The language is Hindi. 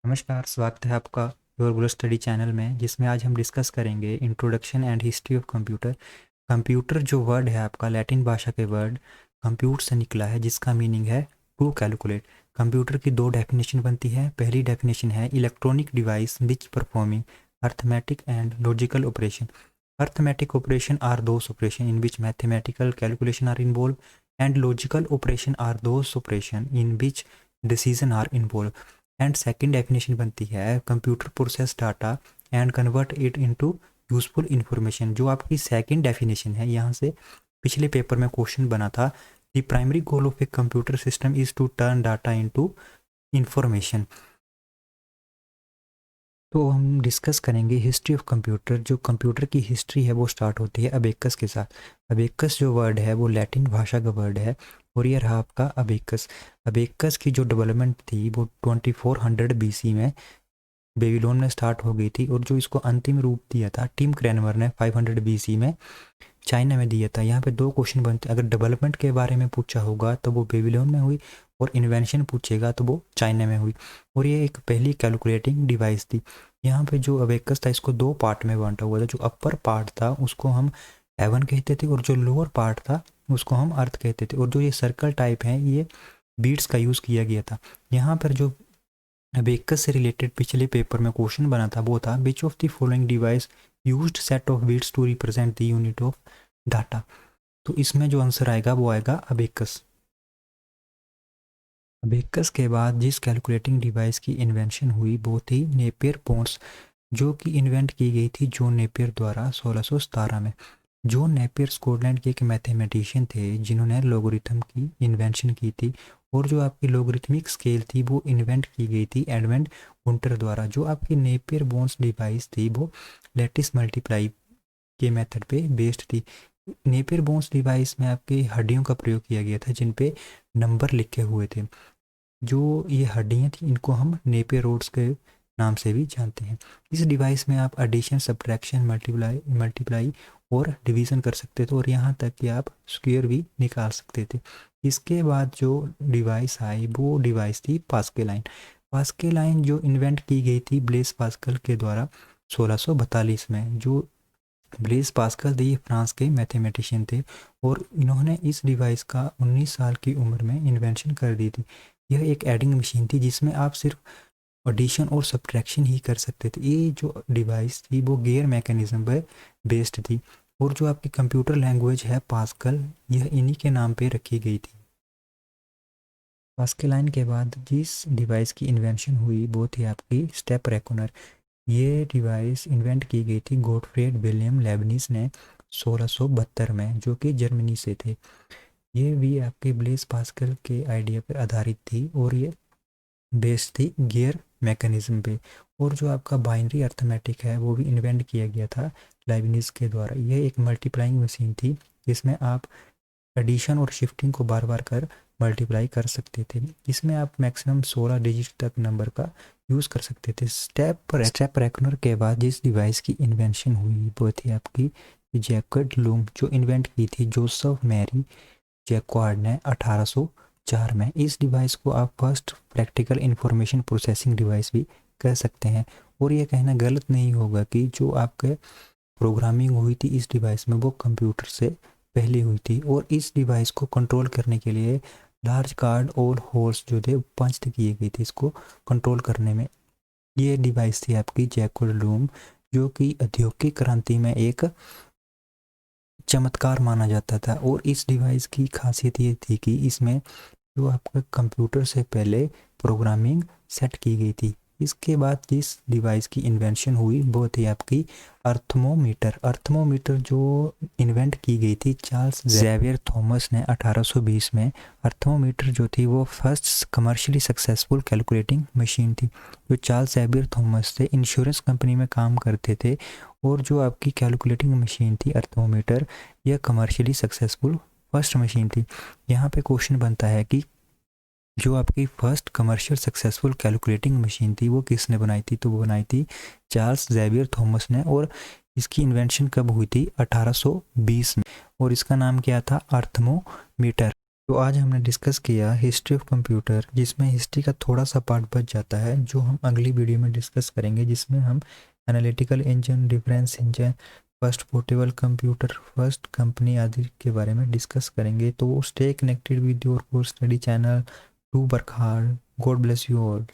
नमस्कार, स्वागत है आपका योर ग्लो स्टडी चैनल में, जिसमें आज हम डिस्कस करेंगे introduction and history of computer. Computer जो वर्ड है आपका लैटिन भाषा के वर्ड कंप्यूट से निकला है, जिसका मीनिंग है टू कैलकुलेट। कंप्यूटर की दो डेफिनेशन बनती है। पहली डेफिनेशन है electronic device which performing arithmetic and logical operation. Arithmetic operation are those operation in which mathematical calculation are involve and logical operation are those operation in which decision are involve. And second definition बनती है computer process data and convert it into useful information. जो आपकी सेकंड डेफिनेशन है, यहाँ से पिछले पेपर में क्वेश्चन बना था, the primary goal of a computer system is to turn data into information. तो हम डिस्कस करेंगे हिस्ट्री ऑफ कंप्यूटर। जो कंप्यूटर की हिस्ट्री है वो स्टार्ट होती है अबेकस के साथ। अबेकस जो वर्ड है वो लैटिन भाषा का वर्ड है और ये रहा आपका अबेकस। अबेकस की जो डेवलपमेंट थी वो 2400 BC में बेबीलोन में स्टार्ट हो गई थी, और जो इसको अंतिम रूप दिया था टिम क्रैनमर ने 500 BC में चाइना में दिया था। यहाँ पे दो क्वेश्चन बनते हैं। अगर डेवलपमेंट के बारे में पूछा होगा तो वो बेबीलोन में हुई, और इन्वेंशन पूछेगा तो वो चाइना में हुई। और ये एक पहली कैलकुलेटिंग डिवाइस थी। यहाँ पे जो अबेकस था इसको दो पार्ट में बांटा हुआ था। जो अपर पार्ट था उसको हम हेवन कहते थे, और जो लोअर पार्ट था उसको हम अर्थ कहते थे। और जो ये सर्कल टाइप है ये बीट्स का यूज़ किया गया था। यहाँ पर जो अबेकस से रिलेटेड पिछले पेपर में क्वेश्चन बना था वो था which of the following device used set of bits to represent the unit of data. तो इसमें जो आंसर आएगा वो आएगा अबेकस। अबेकस के बाद जिस कैलकुलेटिंग डिवाइस की इन्वेंशन हुई वो थी नेपियर बोन्स, जो कि इन्वेंट की गई थी जॉन नेपियर द्वारा 1617 में। जॉन नेपियर स्कॉटलैंड के एक मैथमेटिशियन थे जिन्होंने लोगरिथम की इन्वेंशन की थी। और जो आपकी लोगरिथमिक स्केल थी वो इन्वेंट की गई थी एडमंड हुंटर द्वारा। जो आपकी नेपियर बोन्स डिवाइस थी वो लेटिस मल्टीप्लाई के मेथड पे बेस्ड थी। नेपियर बोन्स डिवाइस में आपकी हड्डियों का प्रयोग किया गया था जिन पे नंबर लिखे हुए थे। जो ये हड्डियाँ थी इनको हम नेपियर रोड्स के नाम से भी जानते हैं। इस डिवाइस में आप एडिशन, सब्ट्रैक्शन, मल्टीप्लाई और डिवीज़न कर सकते थे, और यहाँ तक कि आप स्क्वायर भी निकाल सकते थे। इसके बाद जो डिवाइस आई वो डिवाइस थी पास्कल। पास्कल जो इन्वेंट की गई थी ब्लेस पास्कल के द्वारा 1642 में। जो ब्लेस पास्कल थे ये फ्रांस के मैथमेटिशियन थे, और इन्होंने इस डिवाइस का 19 साल की उम्र में इन्वेंशन कर दी थी। यह एक एडिंग मशीन थी जिसमें आप सिर्फ एडिशन और सब्ट्रैक्शन ही कर सकते थे। ये जो डिवाइस थी वो गियर मैकेनिज्म पर बेस्ड थी। और जो आपकी कंप्यूटर लैंग्वेज है पास्कल, यह इन्हीं के नाम पे रखी गई थी। पास्कल के बाद जिस डिवाइस की इन्वेंशन हुई वो थी आपकी स्टेप रेकोनर। ये डिवाइस इन्वेंट की गई थी गॉटफ्रीड विलियम लेबनिज ने 1672 में, जो कि जर्मनी से थे। ये भी आपके ब्लेस पास्कल के आइडिया पर आधारित थी, और ये बेस्ड थी गियर मैकेनिज्म पे। और जो आपका बाइनरी अर्थमेटिक है वो भी इन्वेंट किया गया था लेबनिज के द्वारा। यह एक मल्टीप्लाइंग मशीन थी जिसमें आप एडिशन और शिफ्टिंग को बार बार कर मल्टीप्लाई कर सकते थे। इसमें आप मैक्सिमम 16 डिजिट तक नंबर का यूज़ कर सकते थे। स्टेप रेकनर के बाद जिस डिवाइस की इन्वेंशन हुई वो थी आपकी जैकब लूम, जो इन्वेंट की थी जोसेफ मैरी जैक्वार्ड ने 1804 में। इस डिवाइस को आप first practical information processing device भी कह सकते हैं। और ये कहना गलत नहीं होगा कि जो आपके प्रोग्रामिंग हुई थी इस डिवाइस में वो कंप्यूटर से पहले हुई थी। और इस डिवाइस को कंट्रोल करने के लिए लार्ज कार्ड और होल्स जो थे पंच किए गए थे इसको कंट्रोल करने में। ये डिवाइस थी आपकी जैकब लूम, जो कि औद्योगिक क्रांति में एक चमत्कार माना जाता था। और इस डिवाइस की खासियत ये थी कि इसमें जो आपका कंप्यूटर से पहले प्रोग्रामिंग सेट की गई थी। इसके बाद जिस डिवाइस की इन्वेंशन हुई वो थी आपकी अर्थमोमीटर। अर्थमोमीटर जो इन्वेंट की गई थी चार्ल्स ज़ेवियर थॉमस ने 1820 में। अर्थमोमीटर जो थी वो first commercially successful calculating machine थी। जो चार्ल्स ज़ेवियर थॉमस थे इंश्योरेंस कंपनी में काम करते थे, और जो आपकी कैलकुलेटिंग मशीन थी अर्थमोमीटर, यह कमर्शियली सक्सेसफुल फर्स्ट मशीन थी। यहाँ पे क्वेश्चन बनता है कि जो आपकी first commercial successful calculating machine थी वो किसने बनाई थी। तो वो बनाई थी चार्ल्स ज़ेवियर थॉमस ने। और इसकी इन्वेंशन कब हुई थी? 1820 में, और इसका नाम क्या था? अर्थमोमीटर। तो आज हमने डिस्कस किया हिस्ट्री ऑफ कंप्यूटर, जिसमें हिस्ट्री का थोड़ा सा पार्ट बच जाता है जो हम अगली वीडियो में डिस्कस करेंगे, जिसमें हम analytical engine, difference engine, first portable computer, first company आदि के बारे में डिस्कस करेंगे। तो stay connected with your course study channel, do work hard, God bless you all.